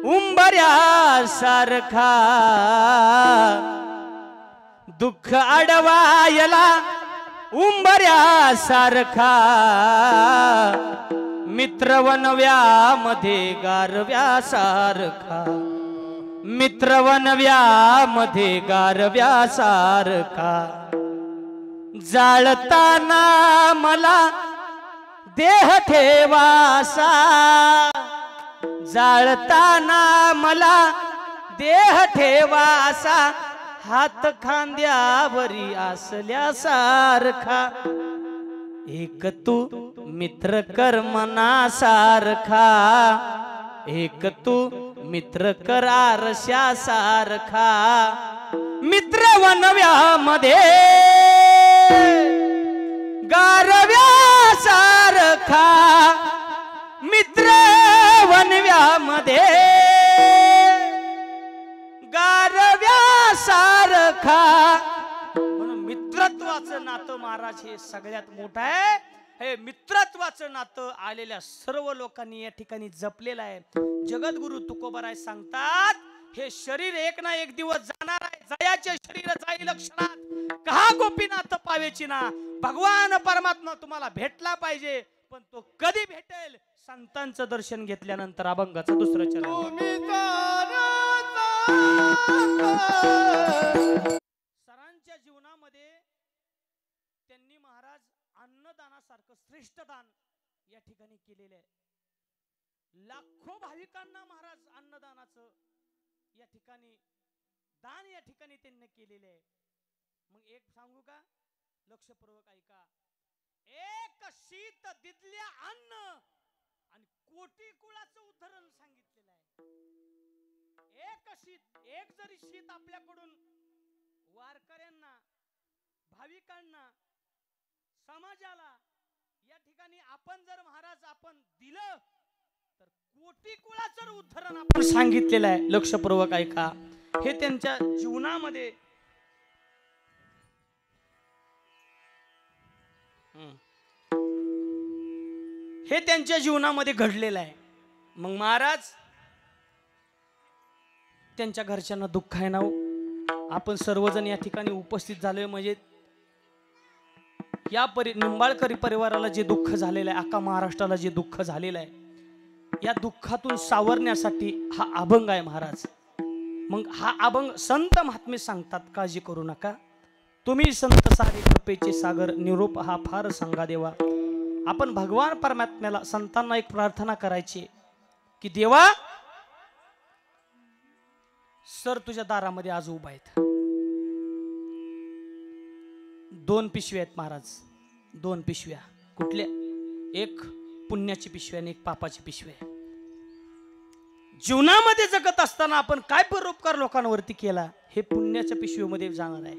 Speaker 1: उंबऱ्या सारखा, दुःख अडवायला उंबऱ्या सारखा, मित्र वनव्यामध्ये गारव्यासारखा, मित्र वनव्यामध्ये गारव्यासारखा, जाळताना मला देह ठेवासा, जाळताना मला देह ठेवासा, हात खांद्यावरी असल्यासारखा, एक तू मित्र कर मनासारखा, एक तू मित्र कर आरशासारखा, मित्र वनव्यामध्ये गारव्यासारखा, मित्र वनव्यामध्ये गारव्यासारखा. म्हणून मित्रत्वाचं नातं महाराज हे सगळ्यात मोठं आहे. हे मित्रत्वाचं नातं आलेल्या सर्व लोकांनी या ठिकाणी जपलेलं आहे. जगद्गुरु तुकोबाराय सांगतात, हे शरीर एक ना एक दिवस जाणार आहे, जयाचे शरीर जाईल क्षणात, कहा गोपीनाथ पावेची ना. भगवान परमात्मा तुम्हाला भेटला पाहिजे, पण तो कधी भेटेल? संतांचं दर्शन घेतल्यानंतर. अभंगाचं दुसरं चरण. सरांच्या जीवनामध्ये त्यांनी महाराज अन्नदानासारखं श्रेष्ठ दान या ठिकाणी केलेलं आहे. लाखो भाविकांना महाराज अन्नदानाचं या ठिकाणी दान या ठिकाणी त्यांनी केलेले आहे. मग एक सांगू का, लक्षपूर्वक ऐका. एक शीत दिदल्या अन्न आणि कोटी कुळाचं उदाहरण सांगितलेलं आहे. एक शीत, एक जरी शीत आपल्याकडून वारकऱ्यांना, भाविकांना, समाजाला या ठिकाणी आपण जर महाराज आपण दिलं तर कोटी कुळाचं उदाहरण आपण सांगितलेलं आहे. लक्षपूर्वक ऐका. हे त्यांच्या जीवनामध्ये हे त्यांच्या जीवनामध्ये घडलेलं आहे. मग महाराज त्यांच्या घरच्यांना दुःख आहे ना हो. आपण सर्वजण या ठिकाणी उपस्थित झालोय म्हणजे या निंबाळकरी परिवाराला जे दुःख झालेलं आहे, अख्खा महाराष्ट्राला जे दुःख झालेलं आहे, या दुःखातून सावरण्यासाठी हा अभंग आहे महाराज. मग हा अभंग संत महात्मे सांगतात, काळजी करू नका. तुम्ही संत सारे कृपेचे सागर, निरूप हा फार सांगा देवा. आपण भगवान परमात्म्याला, संतांना एक प्रार्थना करायची की देवा, सर तुझ्या दारामध्ये आज उभा आहेत. 2 पिशव्या आहेत महाराज, 2 पिशव्या. कुठल्या? एक पुण्याची पिशवी आणि एक पापाची पिशवी आहे. जीवनामध्ये जगत असताना आपण काय परोपकार लोकांवरती केला हे पुण्याच्या पिशवीमध्ये जाणार आहे,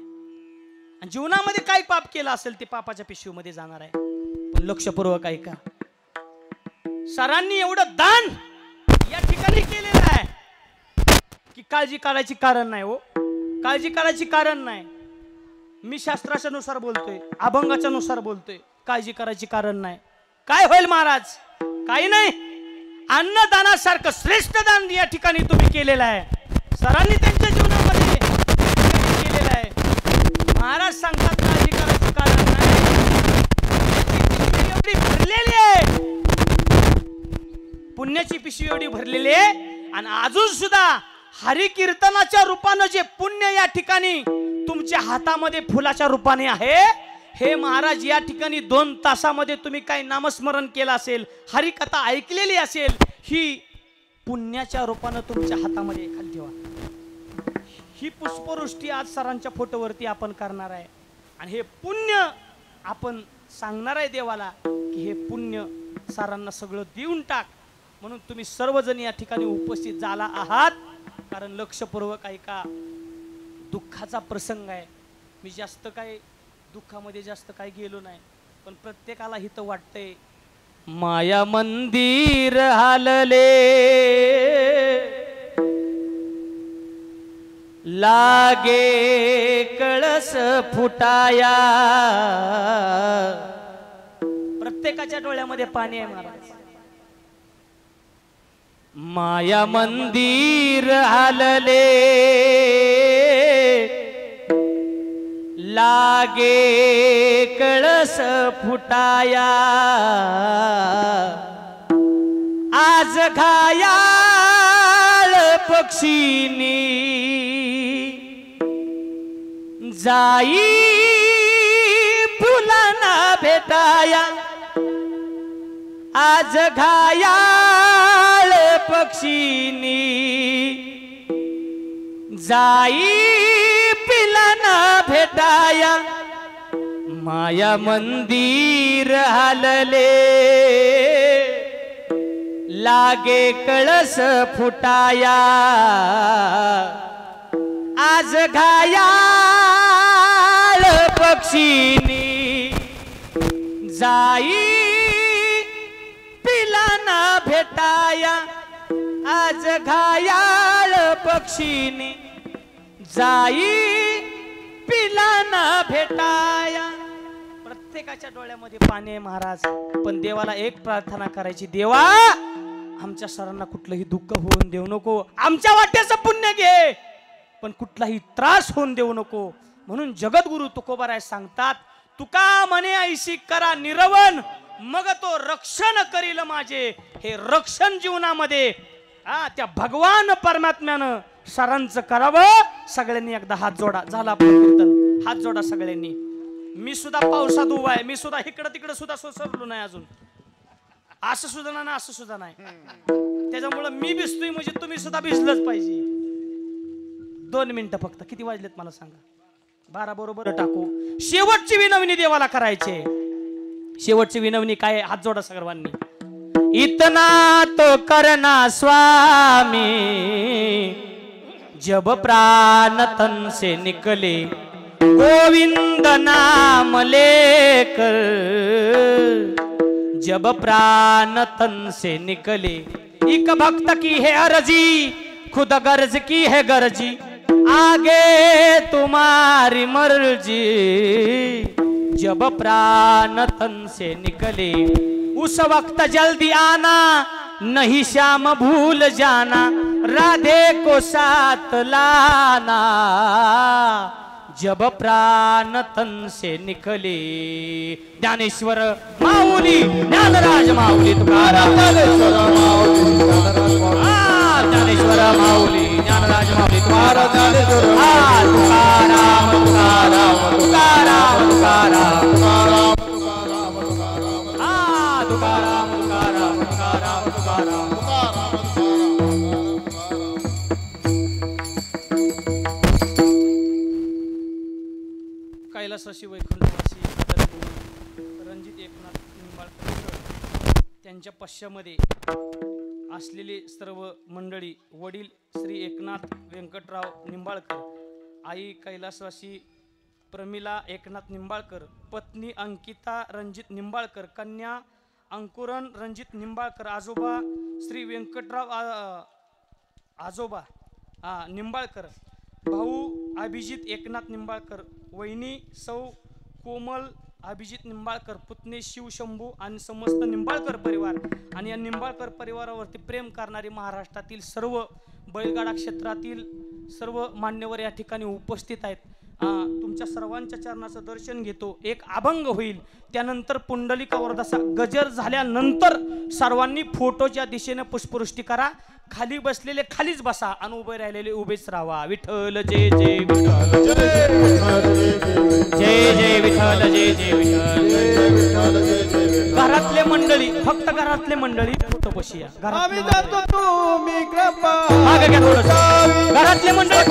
Speaker 1: आणि जीवनामध्ये काय पाप केला असेल ते पापाच्या पिशवीमध्ये जाणार आहे. पण लक्षपूर्वक ऐका. सरांनी एवढं दान या ठिकाणी केलेलं आहे की काळजी करायची कारण नाही हो. काळजी करायची कारण नाही. मी शास्त्राच्या नुसार बोलतोय, अभंगाच्या नुसार बोलतोय. काळजी करायची कारण नाही. काय होईल महाराज? काही नाही. अन्नदानासारखं श्रेष्ठ दान या ठिकाणी तुम्ही केलेलं आहे. सरांनी त्यांच्या जीवनामध्ये केलेलं आहे. महाराज सांगतात काळजी करायची कारण नाही. एवढी भरलेली आहे, पुण्याची पिशवी एवढी भरलेली आहे, आणि अजून सुद्धा हरिकीर्तनाच्या रूपानं जे पुण्य या ठिकाणी तुमच्या हातामध्ये फुलाच्या रूपाने आहे, हे महाराज या ठिकाणी 2 तासामध्ये तुम्ही काही नामस्मरण केलं असेल, हरिकथा ऐकलेली असेल, ही पुण्याच्या रूपानं तुमच्या हातामध्ये खाली ठेवा. ही पुष्पवृष्टी आज सरांच्या फोटोवरती आपण करणार आहे, आणि हे पुण्य आपण सांगणार आहे देवाला की हे पुण्य सरांना सगळं देऊन टाक. म्हणून तुम्ही सर्वजण या ठिकाणी उपस्थित झाला आहात. कारण लक्षपूर्वक ऐका, दुःखाचा प्रसंग आहे. मी जास्त काय दुःखामध्ये जास्त काय गेलो नाही, पण प्रत्येकाला हित वाटतंय माया मंदिर हालले, लागे कळस फुटाया. प्रत्येकाच्या डोळ्यामध्ये पाणी आहे महाराज. माया मंदिर हालले, लागे कळस फुटाया. आज घायाळ पक्षीनी जाई फुलांना भेटाया. आज घायाळ पक्षीनी जाई पिलांना भेटाया. माया मंदिर हालले, लागे कळस फुटाया. आज घायाळ पक्षीनी जाई पिलांना भेटाया. आज घायाळ पक्षीनी जाई पिलांना भेटाया. प्रत्येकाच्या डोळ्यामध्ये पाणी आहे महाराज. पण देवाला एक प्रार्थना करायची, देवा आमच्या सरांना कुठलंही दुःख होऊन देऊ नको. आमच्या वाट्याचं पुण्य घे, पण कुठलाही त्रास होऊन देऊ नको. म्हणून जगद्गुरु तुकोबाराय सांगतात, तुका म्हणे ऐशी करा निरवन, मग तो रक्षण करील माझे. हे रक्षण जीवनामध्ये त्या भगवान परमात्म्यानं सरांचं करावं. सगळ्यांनी एकदा हात जोडा. झाला आपलं कीर्तन. हात जोडा सगळ्यांनी. मी सुद्धा पावसात उभा आहे. मी सुद्धा इकडं तिकडं सुद्धा सोसरलो नाही अजून. असं सुद्धा नाही, असं सुद्धा नाही. त्याच्यामुळं मी भिजतोय म्हणजे तुम्ही सुद्धा भिजलंच पाहिजे. 2 मिनिटं फक्त. किती वाजलेत मला सांगा? 12 बरोबर टाकू. शेवटची विनवणी देवाला करायचे. शेवटची विनवणी काय? हात जोडा सर्वांनी. इतना तो करना स्वामी जब प्राण तन से निकले गोविंद नाम लेकर जब प्राण तन से निकले. एक भक्त की है अर्जी खुद गर्ज की है गर्जी आगे तुम्हारी मर्जी जब प्राण तन से निकले उस वक्त जल्दी आना नहीं श्याम भूल जाना राधे को साथ लाना जब प्राण तन से निकले. ज्ञानेश्वर माऊली ज्ञानराज माऊली तुकाराम. ज्ञानेश्वर माऊली ज्ञानराज माऊली तुकाराम. तुकाराम तुकाराम तुकाराम तुकाराम तुकाराम तुकाराम तुकाराम तुकाराम. कैलासवासी वैकुंठवासी रणजित एकनाथ निंबाळकर त्यांच्या पश्चामध्ये असलेले सर्व मंडळी, वडील श्री एकनाथ व्यंकटराव निंबाळकर, आई कैलासवासी प्रमिला एकनाथ निंबाळकर, पत्नी अंकिता रणजित निंबाळकर, कन्या अंकुरन रणजित निंबाळकर, आजोबा श्री व्यंकटराव आजोबा निंबाळकर, भाऊ अभिजित एकनाथ निंबाळकर, वहिनी सौ कोमल अभिजित निंबाळकर, पुतणे शिव शंभू आणि समस्त निंबाळकर परिवार आणि या निंबाळकर परिवारावरती प्रेम करणारे महाराष्ट्रातील सर्व बैलगाडा क्षेत्रातील सर्व मान्यवर या ठिकाणी उपस्थित आहेत. तुमच्या सर्वांच्या चरणाचं दर्शन घेतो. एक अभंग होईल, त्यानंतर पुंडलिका वरदासा गजर झाल्यानंतर सर्वांनी फोटोच्या दिशेने पुष्पवृष्टी करा. खाली बसलेले खालीच बसा आणि उभे राहिलेले उभेच राहा. विठ्ठल जय जय विठ्ठल जय जय विठ्ठल जय जय विठ्ठल. घरातले मंडळी, फक्त घरातले मंडळी फोटो बसूया.
Speaker 3: आम्ही जातो तुम्ही कृपा
Speaker 1: मागे घ्या थोडंसं. घरातले मंडळी